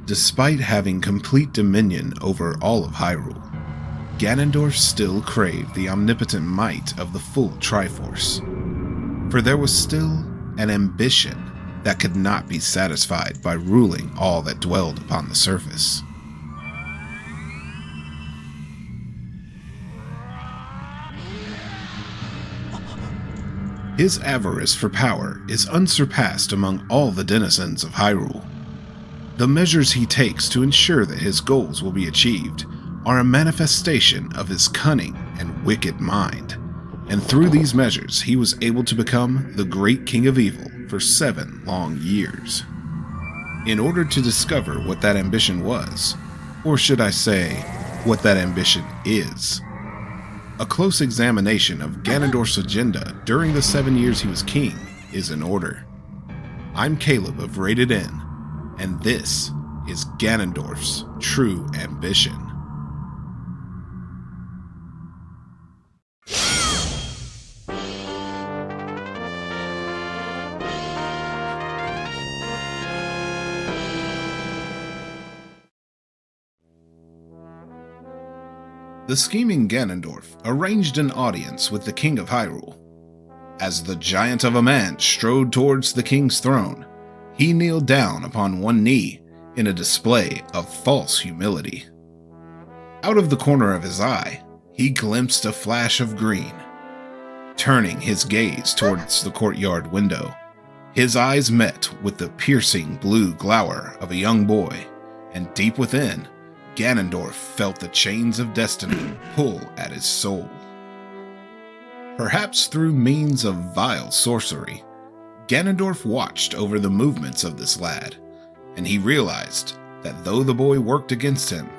Despite having complete dominion over all of Hyrule, Ganondorf still craved the omnipotent might of the full Triforce. For there was still an ambition that could not be satisfied by ruling all that dwelled upon the surface. His avarice for power is unsurpassed among all the denizens of Hyrule. The measures he takes to ensure that his goals will be achieved are a manifestation of his cunning and wicked mind, and through these measures he was able to become the great King of Evil for 7 long years. In order to discover what that ambition was, or should I say, what that ambition is, a close examination of Ganondorf's agenda during the 7 years he was king is in order. I'm Caleb of Rated N, and this is Ganondorf's true ambition. The scheming Ganondorf arranged an audience with the King of Hyrule. As the giant of a man strode towards the king's throne, he knelt down upon one knee in a display of false humility. Out of the corner of his eye, he glimpsed a flash of green. Turning his gaze towards the courtyard window, his eyes met with the piercing blue glower of a young boy, and deep within, Ganondorf felt the chains of destiny pull at his soul. Perhaps through means of vile sorcery, Ganondorf watched over the movements of this lad, and he realized that though the boy worked against him,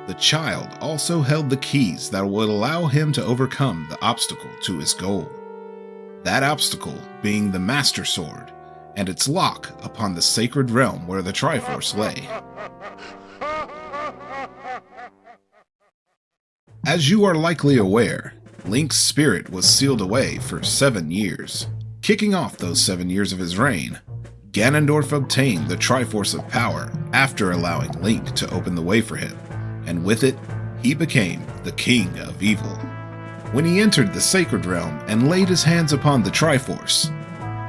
the child also held the keys that would allow him to overcome the obstacle to his goal. That obstacle being the Master Sword and its lock upon the sacred realm where the Triforce lay. As you are likely aware, Link's spirit was sealed away for 7 years. Kicking off those 7 years of his reign, Ganondorf obtained the Triforce of Power after allowing Link to open the way for him, and with it, he became the King of Evil. When he entered the Sacred Realm and laid his hands upon the Triforce,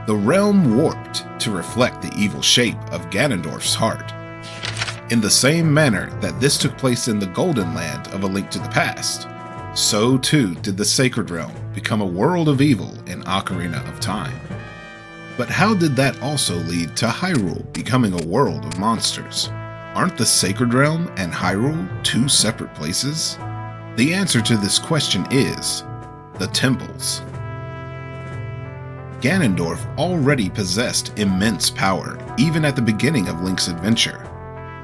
the realm warped to reflect the evil shape of Ganondorf's heart. In the same manner that this took place in the Golden Land of A Link to the Past, so too did the Sacred Realm become a world of evil in Ocarina of Time. But how did that also lead to Hyrule becoming a world of monsters? Aren't the Sacred Realm and Hyrule 2 separate places? The answer to this question is the temples. Ganondorf already possessed immense power even at the beginning of Link's adventure.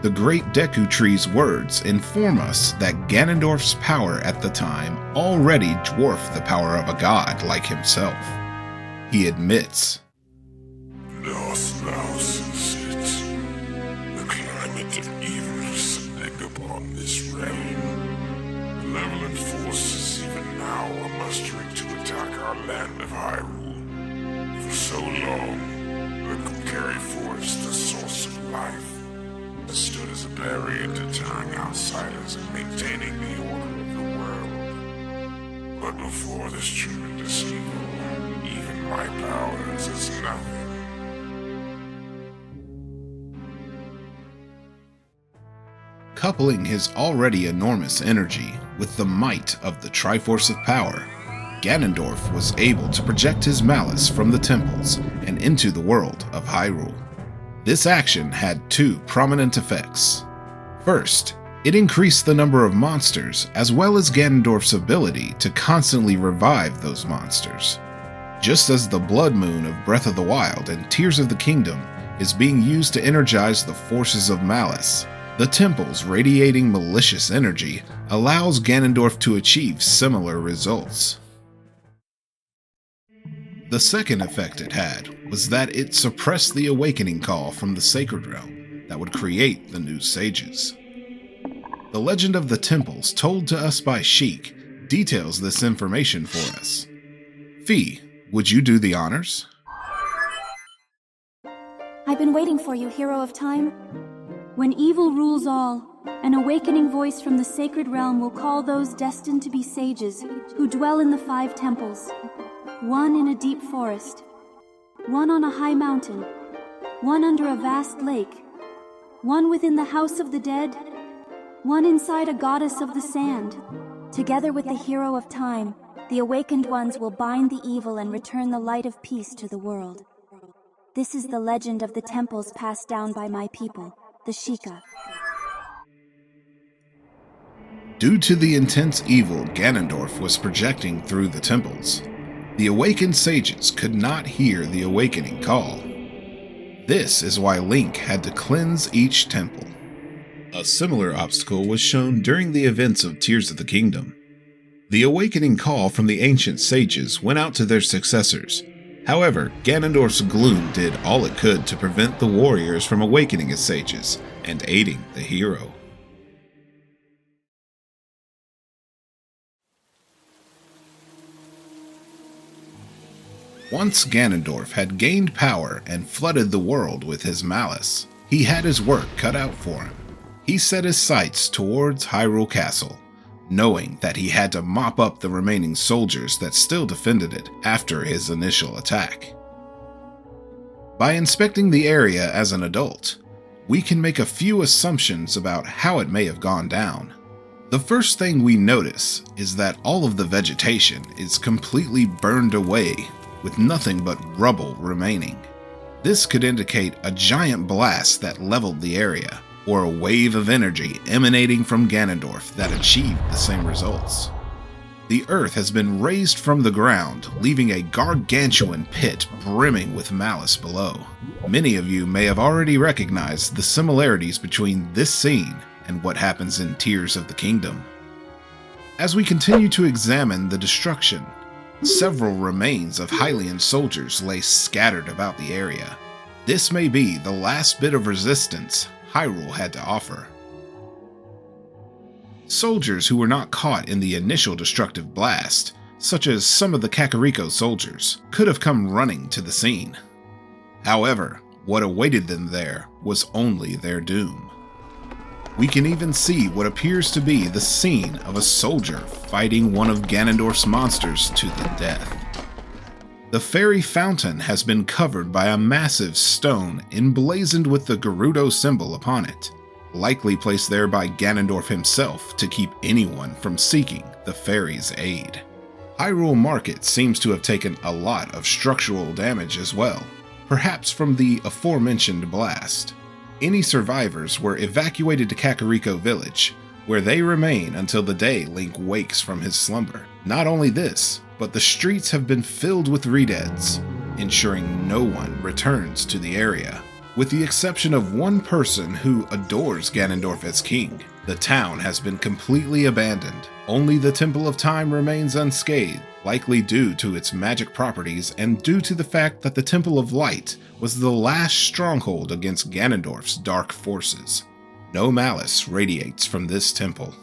The Great Deku Tree's words inform us that Ganondorf's power at the time already dwarfed the power of a god like himself. He admits, "Dost thou sit? The climate of evil is sitting upon this realm. Malevolent forces even now are mustering to attack our land of Hyrule. For so long, the Triforce, the source of life, has stood as a barrier deterring outsiders and maintaining the order of the world. But before this tremendous evil, even my powers is nothing." Coupling his already enormous energy with the might of the Triforce of Power, Ganondorf was able to project his malice from the temples and into the world of Hyrule. This action had 2 prominent effects. First, it increased the number of monsters as well as Ganondorf's ability to constantly revive those monsters. Just as the Blood Moon of Breath of the Wild and Tears of the Kingdom is being used to energize the forces of malice, the temples radiating malicious energy allows Ganondorf to achieve similar results. The second effect it had was that it suppressed the awakening call from the Sacred Realm that would create the new sages. The legend of the temples told to us by Sheik details this information for us. Fee, would you do the honors? I I've been waiting for you, Hero of Time. When evil rules all, an awakening voice from the sacred realm will call those destined to be sages who dwell in the 5 temples. One in a deep forest, one on a high mountain, one under a vast lake, one within the house of the dead, one inside a goddess of the sand. Together with the Hero of Time, the awakened ones will bind the evil and return the light of peace to the world. This is the legend of the temples passed down by my people, the Sheikah. Due to the intense evil Ganondorf was projecting through the temples, the awakened sages could not hear the awakening call. This is why Link had to cleanse each temple. A similar obstacle was shown during the events of Tears of the Kingdom. The awakening call from the ancient sages went out to their successors. However, Ganondorf's gloom did all it could to prevent the warriors from awakening as sages and aiding the hero. Once Ganondorf had gained power and flooded the world with his malice, he had his work cut out for him. He set his sights towards Hyrule Castle, knowing that he had to mop up the remaining soldiers that still defended it after his initial attack. By inspecting the area as an adult, we can make a few assumptions about how it may have gone down. The first thing we notice is that all of the vegetation is completely burned away, with nothing but rubble remaining. This could indicate a giant blast that leveled the area, or a wave of energy emanating from Ganondorf that achieved the same results. The earth has been raised from the ground, leaving a gargantuan pit brimming with malice below. Many of you may have already recognized the similarities between this scene and what happens in Tears of the Kingdom. As we continue to examine the destruction, several remains of Hylian soldiers lay scattered about the area. This may be the last bit of resistance Hyrule had to offer. Soldiers who were not caught in the initial destructive blast, such as some of the Kakariko soldiers, could have come running to the scene. However, what awaited them there was only their doom. We can even see what appears to be the scene of a soldier fighting one of Ganondorf's monsters to the death. The fairy fountain has been covered by a massive stone emblazoned with the Gerudo symbol upon it, likely placed there by Ganondorf himself to keep anyone from seeking the fairy's aid. Hyrule Market seems to have taken a lot of structural damage as well, perhaps from the aforementioned blast. Any survivors were evacuated to Kakariko Village, where they remain until the day Link wakes from his slumber. Not only this, but the streets have been filled with redeads, ensuring no one returns to the area. With the exception of one person who adores Ganondorf as king, the town has been completely abandoned. Only the Temple of Time remains unscathed, likely due to its magic properties and due to the fact that the Temple of Light was the last stronghold against Ganondorf's dark forces. No malice radiates from this temple.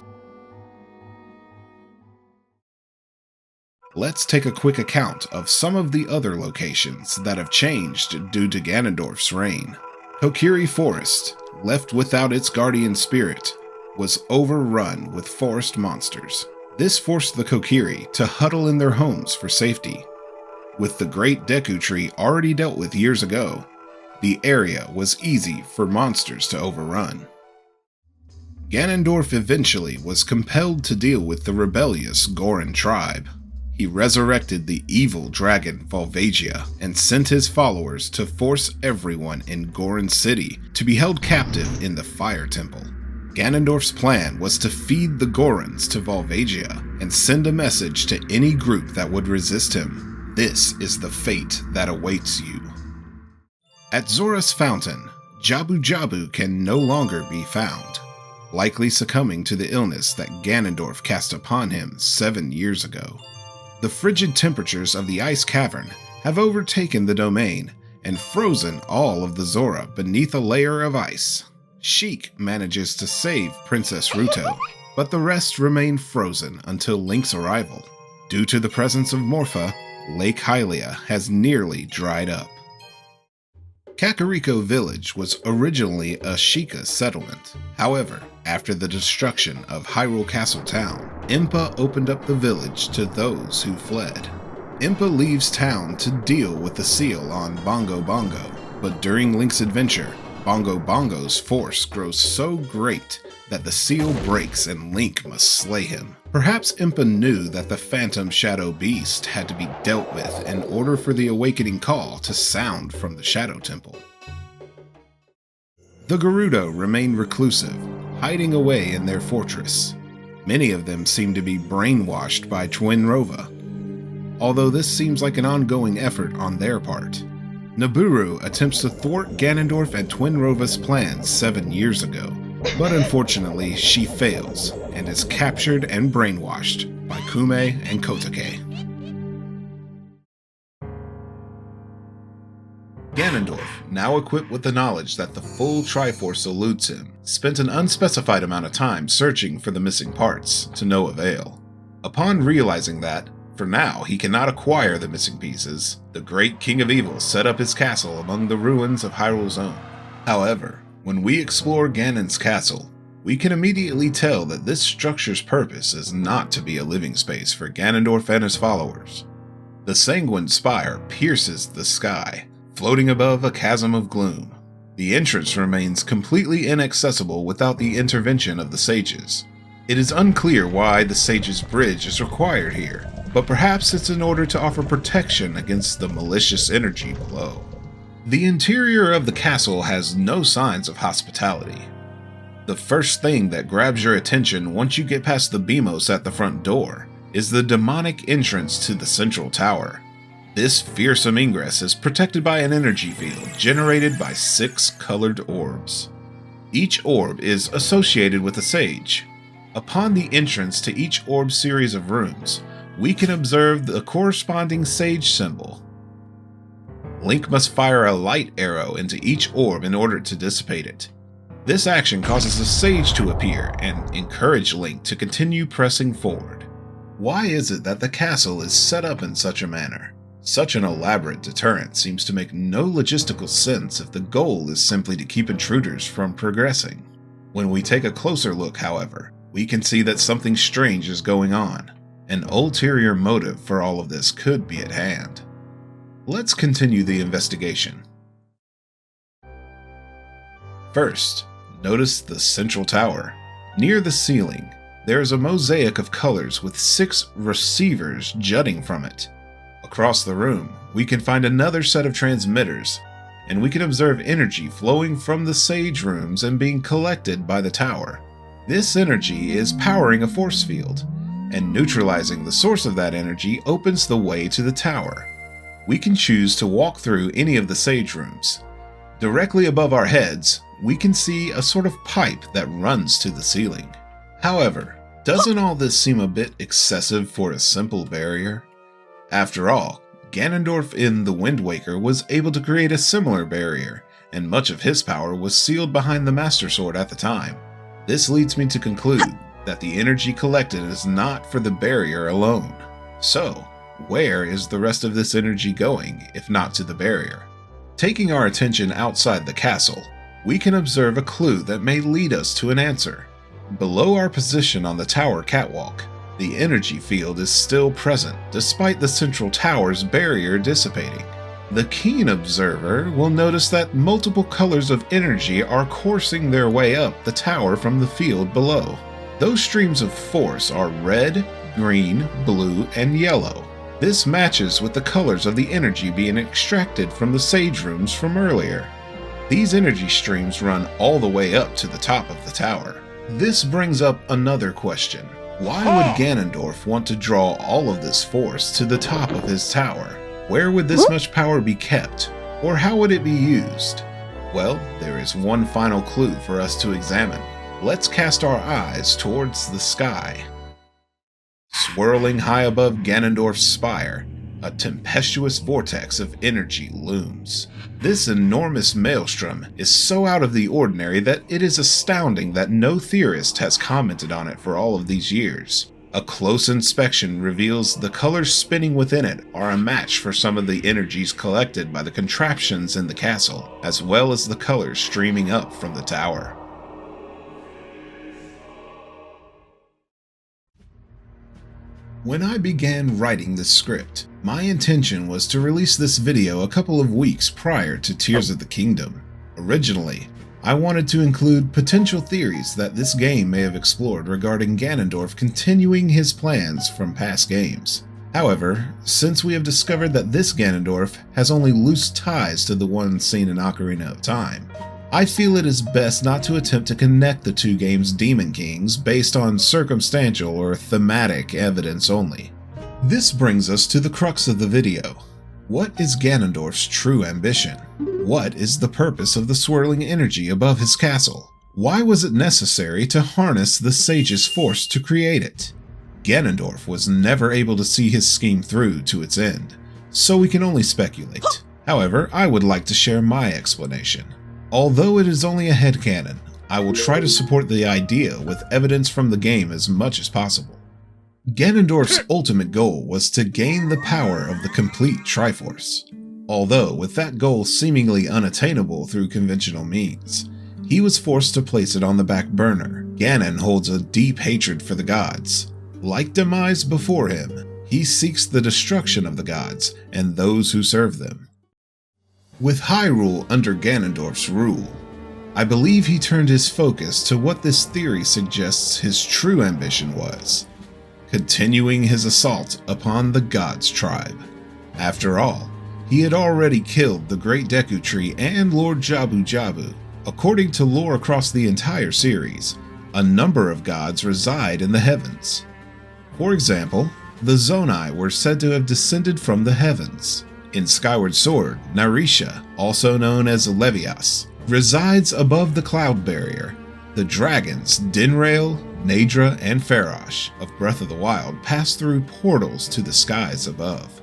Let's take a quick account of some of the other locations that have changed due to Ganondorf's reign. Kokiri Forest, left without its guardian spirit, was overrun with forest monsters. This forced the Kokiri to huddle in their homes for safety. With the Great Deku Tree already dealt with years ago, the area was easy for monsters to overrun. Ganondorf eventually was compelled to deal with the rebellious Goron tribe. He resurrected the evil dragon Volvagia and sent his followers to force everyone in Goron City to be held captive in the Fire Temple. Ganondorf's plan was to feed the Gorons to Volvagia and send a message to any group that would resist him. This is the fate that awaits you. At Zora's Fountain, Jabu Jabu can no longer be found, likely succumbing to the illness that Ganondorf cast upon him 7 years ago. The frigid temperatures of the ice cavern have overtaken the domain and frozen all of the Zora beneath a layer of ice. Sheik manages to save Princess Ruto, but the rest remain frozen until Link's arrival. Due to the presence of Morpha, Lake Hylia has nearly dried up. Kakariko Village was originally a Sheikah settlement. However, after the destruction of Hyrule Castle Town, Impa opened up the village to those who fled. Impa leaves town to deal with the seal on Bongo Bongo, but during Link's adventure, Bongo Bongo's force grows so great that the seal breaks and Link must slay him. Perhaps Impa knew that the Phantom Shadow Beast had to be dealt with in order for the awakening call to sound from the Shadow Temple. The Gerudo remain reclusive, hiding away in their fortress. Many of them seem to be brainwashed by Twinrova, although this seems like an ongoing effort on their part. Nabooru attempts to thwart Ganondorf and Twinrova's plans 7 years ago, but unfortunately she fails and is captured and brainwashed by Kume and Kotake. Ganondorf, now equipped with the knowledge that the full Triforce eludes him, spent an unspecified amount of time searching for the missing parts, to no avail. Upon realizing that, for now, he cannot acquire the missing pieces, the great King of Evil set up his castle among the ruins of Hyrule's own. However, when we explore Ganon's castle, we can immediately tell that this structure's purpose is not to be a living space for Ganondorf and his followers. The Sanguine Spire pierces the sky, floating above a chasm of gloom. The entrance remains completely inaccessible without the intervention of the sages. It is unclear why the sages' bridge is required here, but perhaps it's in order to offer protection against the malicious energy below. The interior of the castle has no signs of hospitality. The first thing that grabs your attention once you get past the Beamos at the front door is the demonic entrance to the central tower. This fearsome ingress is protected by an energy field generated by 6 colored orbs. Each orb is associated with a sage. Upon the entrance to each orb series of rooms, we can observe the corresponding sage symbol. Link must fire a light arrow into each orb in order to dissipate it. This action causes a sage to appear and encourage Link to continue pressing forward. Why is it that the castle is set up in such a manner? Such an elaborate deterrent seems to make no logistical sense if the goal is simply to keep intruders from progressing. When we take a closer look, however, we can see that something strange is going on. An ulterior motive for all of this could be at hand. Let's continue the investigation. First, notice the central tower. Near the ceiling, there is a mosaic of colors with 6 receivers jutting from it. Across the room, we can find another set of transmitters, and we can observe energy flowing from the sage rooms and being collected by the tower. This energy is powering a force field, and neutralizing the source of that energy opens the way to the tower. We can choose to walk through any of the sage rooms. Directly above our heads, we can see a sort of pipe that runs to the ceiling. However, doesn't all this seem a bit excessive for a simple barrier? After all, Ganondorf in The Wind Waker was able to create a similar barrier, and much of his power was sealed behind the Master Sword at the time. This leads me to conclude that the energy collected is not for the barrier alone. So, where is the rest of this energy going, if not to the barrier? Taking our attention outside the castle, we can observe a clue that may lead us to an answer. Below our position on the tower catwalk, the energy field is still present despite the central tower's barrier dissipating. The keen observer will notice that multiple colors of energy are coursing their way up the tower from the field below. Those streams of force are red, green, blue, and yellow. This matches with the colors of the energy being extracted from the sage rooms from earlier. These energy streams run all the way up to the top of the tower. This brings up another question. Why would Ganondorf want to draw all of this force to the top of his tower? Where would this much power be kept? Or how would it be used? Well, there is one final clue for us to examine. Let's cast our eyes towards the sky. Swirling high above Ganondorf's spire, a tempestuous vortex of energy looms. This enormous maelstrom is so out of the ordinary that it is astounding that no theorist has commented on it for all of these years. A close inspection reveals the colors spinning within it are a match for some of the energies collected by the contraptions in the castle, as well as the colors streaming up from the tower. When I began writing this script, my intention was to release this video a couple of weeks prior to Tears of the Kingdom. Originally, I wanted to include potential theories that this game may have explored regarding Ganondorf continuing his plans from past games. However, since we have discovered that this Ganondorf has only loose ties to the one seen in Ocarina of Time, I feel it is best not to attempt to connect the two games' Demon Kings based on circumstantial or thematic evidence only. This brings us to the crux of the video. What is Ganondorf's true ambition? What is the purpose of the swirling energy above his castle? Why was it necessary to harness the sage's force to create it? Ganondorf was never able to see his scheme through to its end, so we can only speculate. However, I would like to share my explanation. Although it is only a headcanon, I will try to support the idea with evidence from the game as much as possible. Ganondorf's ultimate goal was to gain the power of the complete Triforce. Although with that goal seemingly unattainable through conventional means, he was forced to place it on the back burner. Ganon holds a deep hatred for the gods. Like Demise before him, he seeks the destruction of the gods and those who serve them. With Hyrule under Ganondorf's rule, I believe he turned his focus to what this theory suggests his true ambition was: continuing his assault upon the Gods tribe. After all, he had already killed the Great Deku Tree and Lord Jabu Jabu. According to lore across the entire series, a number of gods reside in the heavens. For example, the Zonai were said to have descended from the heavens. In Skyward Sword, Narisha, also known as Levias, resides above the cloud barrier. The dragons Dinraal, Nadra, and Farash of Breath of the Wild pass through portals to the skies above.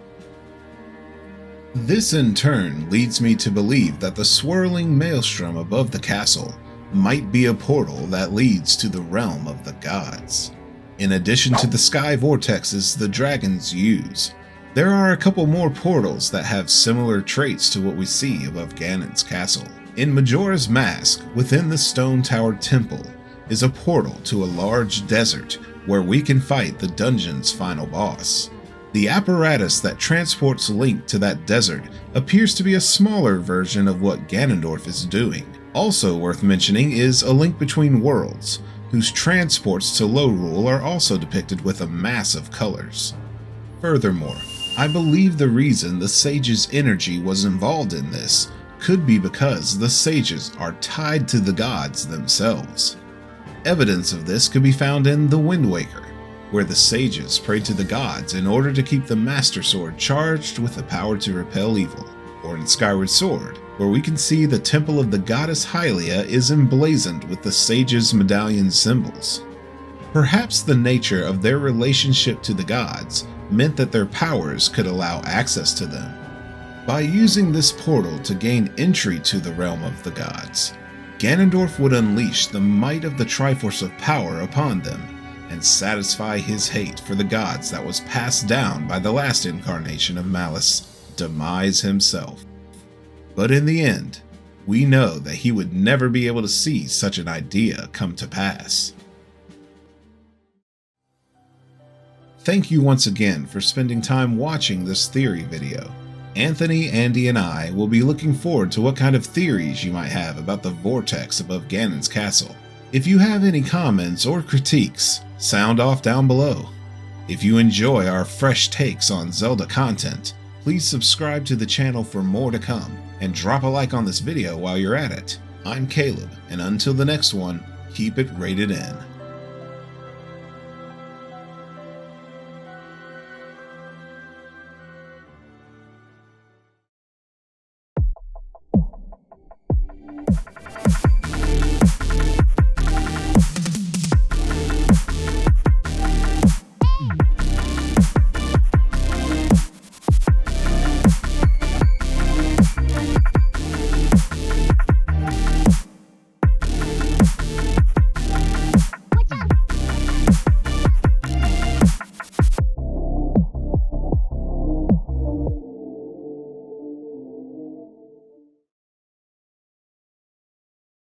This in turn leads me to believe that the swirling maelstrom above the castle might be a portal that leads to the realm of the gods. In addition to the sky vortexes the dragons use, there are a couple more portals that have similar traits to what we see above Ganon's castle. In Majora's Mask, within the Stone Tower Temple, is a portal to a large desert where we can fight the dungeon's final boss. The apparatus that transports Link to that desert appears to be a smaller version of what Ganondorf is doing. Also worth mentioning is A Link Between Worlds, whose transports to Lorule are also depicted with a mass of colors. Furthermore, I believe the reason the sage's energy was involved in this could be because the sages are tied to the gods themselves. Evidence of this could be found in The Wind Waker, where the sages prayed to the gods in order to keep the Master Sword charged with the power to repel evil, or in Skyward Sword, where we can see the temple of the goddess Hylia is emblazoned with the sages' medallion symbols. Perhaps the nature of their relationship to the gods meant that their powers could allow access to them. By using this portal to gain entry to the realm of the gods, Ganondorf would unleash the might of the Triforce of Power upon them and satisfy his hate for the gods that was passed down by the last incarnation of malice, Demise himself. But in the end, we know that he would never be able to see such an idea come to pass. Thank you once again for spending time watching this theory video. Anthony, Andy, and I will be looking forward to what kind of theories you might have about the vortex above Ganon's castle. If you have any comments or critiques, sound off down below. If you enjoy our fresh takes on Zelda content, please subscribe to the channel for more to come, and drop a like on this video while you're at it. I'm Caleb, and until the next one, keep it rated in.